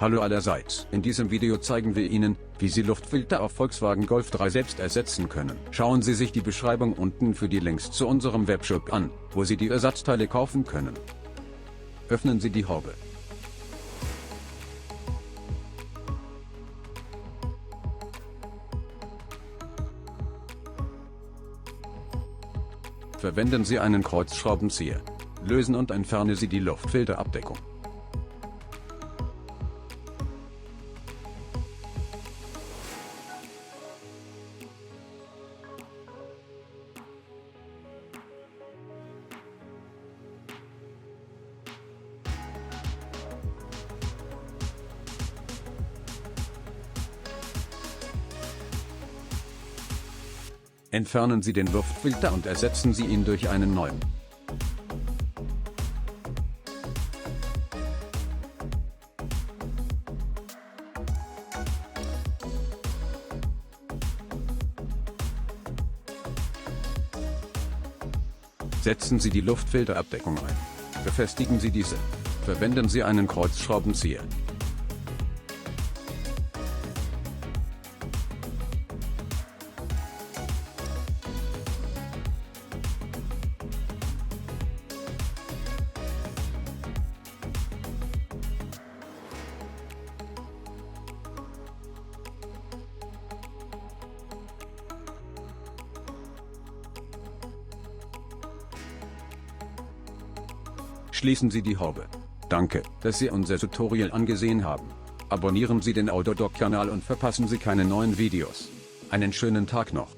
Hallo allerseits. In diesem Video zeigen wir Ihnen, wie Sie Luftfilter auf Volkswagen Golf 3 selbst ersetzen können. Schauen Sie sich die Beschreibung unten für die Links zu unserem Webshop an, wo Sie die Ersatzteile kaufen können. Öffnen Sie die Haube. Verwenden Sie einen Kreuzschraubenzieher. Lösen und entfernen Sie die Luftfilterabdeckung. Entfernen Sie den Luftfilter und ersetzen Sie ihn durch einen neuen. Setzen Sie die Luftfilterabdeckung ein. Befestigen Sie diese. Verwenden Sie einen Kreuzschraubenzieher. Schließen Sie die Haube. Danke, dass Sie unser Tutorial angesehen haben. Abonnieren Sie den Autodoc-Kanal und verpassen Sie keine neuen Videos. Einen schönen Tag noch.